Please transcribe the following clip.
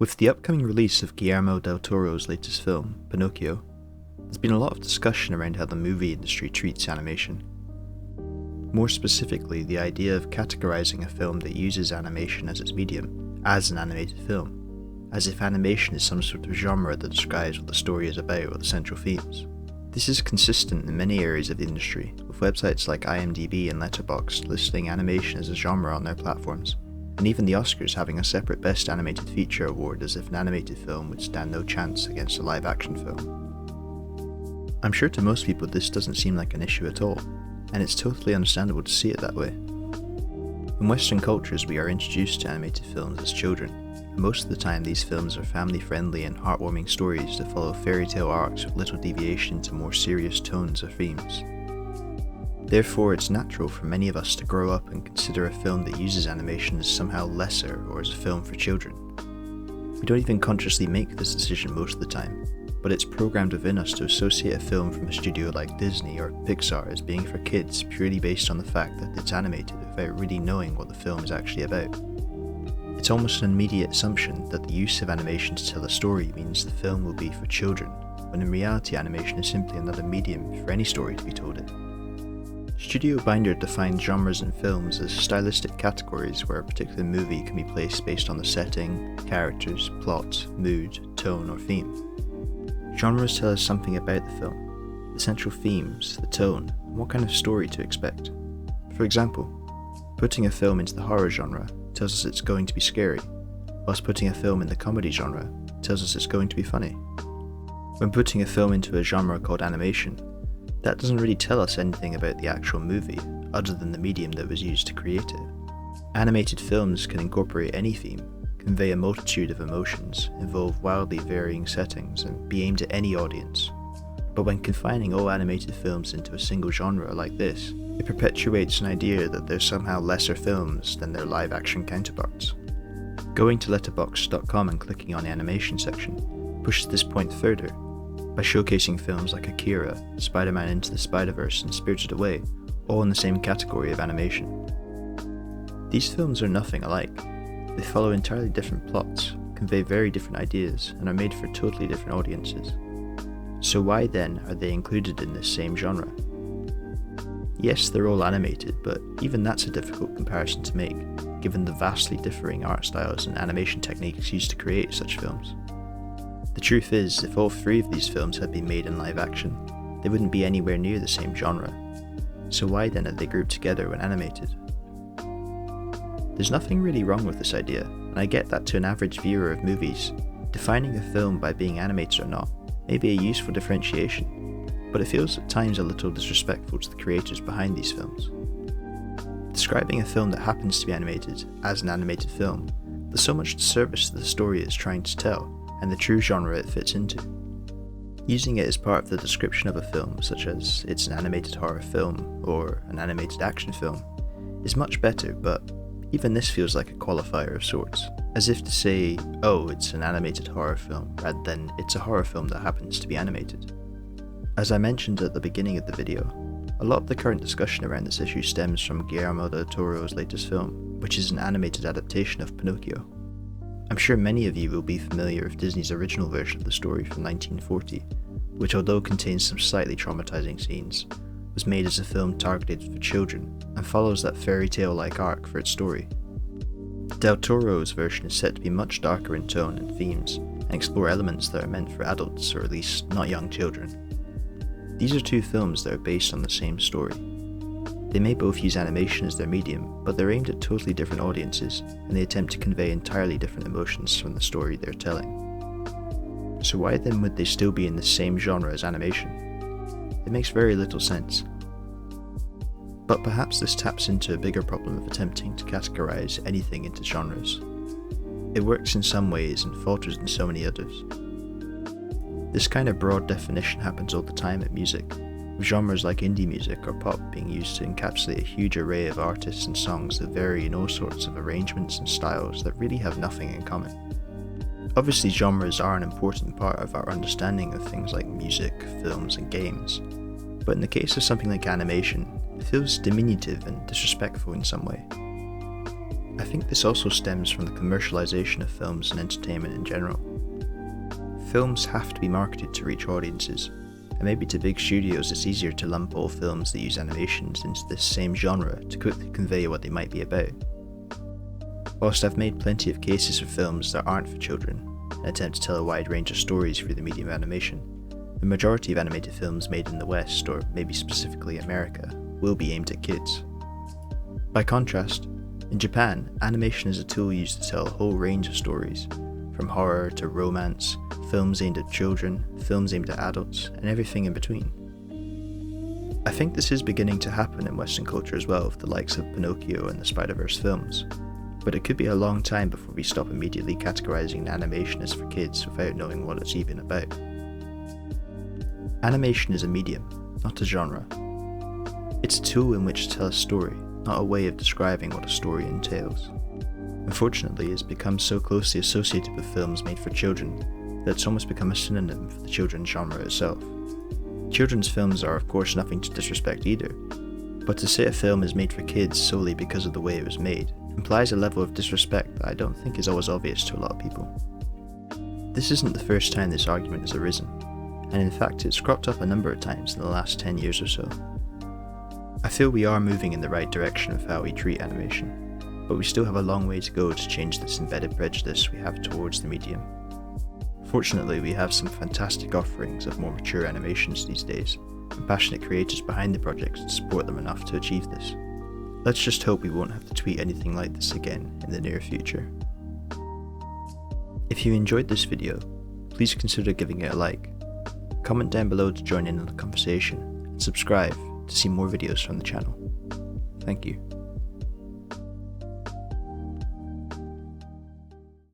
With the upcoming release of Guillermo del Toro's latest film, Pinocchio, there's been a lot of discussion around how the movie industry treats animation. More specifically, the idea of categorizing a film that uses animation as its medium as an animated film, as if animation is some sort of genre that describes what the story is about or the central themes. This is consistent in many areas of the industry, with websites like IMDb and Letterboxd listing animation as a genre on their platforms, and even the Oscars having a separate Best Animated Feature award as if an animated film would stand no chance against a live-action film. I'm sure to most people this doesn't seem like an issue at all, and it's totally understandable to see it that way. In Western cultures, we are introduced to animated films as children, and most of the time these films are family-friendly and heartwarming stories that follow fairy tale arcs with little deviation to more serious tones or themes. Therefore, it's natural for many of us to grow up and consider a film that uses animation as somehow lesser or as a film for children. We don't even consciously make this decision most of the time, but it's programmed within us to associate a film from a studio like Disney or Pixar as being for kids purely based on the fact that it's animated without really knowing what the film is actually about. It's almost an immediate assumption that the use of animation to tell a story means the film will be for children, when in reality animation is simply another medium for any story to be told in. Studio Binder defines genres in films as stylistic categories where a particular movie can be placed based on the setting, characters, plot, mood, tone, or theme. Genres tell us something about the film, the central themes, the tone, and what kind of story to expect. For example, putting a film into the horror genre tells us it's going to be scary, whilst putting a film in the comedy genre tells us it's going to be funny. When putting a film into a genre called animation, that doesn't really tell us anything about the actual movie, other than the medium that was used to create it. Animated films can incorporate any theme, convey a multitude of emotions, involve wildly varying settings, and be aimed at any audience. But when confining all animated films into a single genre like this, it perpetuates an idea that they're somehow lesser films than their live-action counterparts. Going to letterboxd.com and clicking on the animation section pushes this point further, by showcasing films like Akira, Spider-Man Into the Spider-Verse, and Spirited Away, all in the same category of animation. These films are nothing alike. They follow entirely different plots, convey very different ideas, and are made for totally different audiences. So why then are they included in this same genre? Yes, they're all animated, but even that's a difficult comparison to make, given the vastly differing art styles and animation techniques used to create such films. The truth is, if all three of these films had been made in live action, they wouldn't be anywhere near the same genre. So why then are they grouped together when animated? There's nothing really wrong with this idea, and I get that to an average viewer of movies, defining a film by being animated or not may be a useful differentiation, but it feels at times a little disrespectful to the creators behind these films. Describing a film that happens to be animated as an animated film does so much disservice to the story it's trying to tell, and the true genre it fits into. Using it as part of the description of a film, such as it's an animated horror film or an animated action film, is much better, but even this feels like a qualifier of sorts, as if to say, oh, it's an animated horror film, rather than it's a horror film that happens to be animated. As I mentioned at the beginning of the video, a lot of the current discussion around this issue stems from Guillermo del Toro's latest film, which is an animated adaptation of Pinocchio. I'm sure many of you will be familiar with Disney's original version of the story from 1940, which although contains some slightly traumatizing scenes, was made as a film targeted for children and follows that fairy tale-like arc for its story. Del Toro's version is set to be much darker in tone and themes, and explore elements that are meant for adults, or at least not young children. These are two films that are based on the same story. They may both use animation as their medium, but they're aimed at totally different audiences, and they attempt to convey entirely different emotions from the story they're telling. So why then would they still be in the same genre as animation? It makes very little sense. But perhaps this taps into a bigger problem of attempting to categorize anything into genres. It works in some ways and falters in so many others. This kind of broad definition happens all the time in music, with genres like indie music or pop being used to encapsulate a huge array of artists and songs that vary in all sorts of arrangements and styles that really have nothing in common. Obviously, genres are an important part of our understanding of things like music, films, and games, but in the case of something like animation, it feels diminutive and disrespectful in some way. I think this also stems from the commercialization of films and entertainment in general. Films have to be marketed to reach audiences, and maybe to big studios it's easier to lump all films that use animations into this same genre to quickly convey what they might be about. Whilst I've made plenty of cases for films that aren't for children, and attempt to tell a wide range of stories through the medium of animation, the majority of animated films made in the West, or maybe specifically America, will be aimed at kids. By contrast, in Japan, animation is a tool used to tell a whole range of stories, from horror to romance, films aimed at children, films aimed at adults, and everything in between. I think this is beginning to happen in Western culture as well with the likes of Pinocchio and the Spider-Verse films, but it could be a long time before we stop immediately categorizing animation as for kids without knowing what it's even about. Animation is a medium, not a genre. It's a tool in which to tell a story, not a way of describing what a story entails. Unfortunately, it's become so closely associated with films made for children that it's almost become a synonym for the children's genre itself. Children's films are of course nothing to disrespect either, but to say a film is made for kids solely because of the way it was made implies a level of disrespect that I don't think is always obvious to a lot of people. This isn't the first time this argument has arisen, and in fact it's cropped up a number of times in the last 10 years or so. I feel we are moving in the right direction of how we treat animation, but we still have a long way to go to change this embedded prejudice we have towards the medium. Fortunately, we have some fantastic offerings of more mature animations these days, and passionate creators behind the projects to support them enough to achieve this. Let's just hope we won't have to tweet anything like this again in the near future. If you enjoyed this video, please consider giving it a like, comment down below to join in on the conversation, and subscribe to see more videos from the channel. Thank you.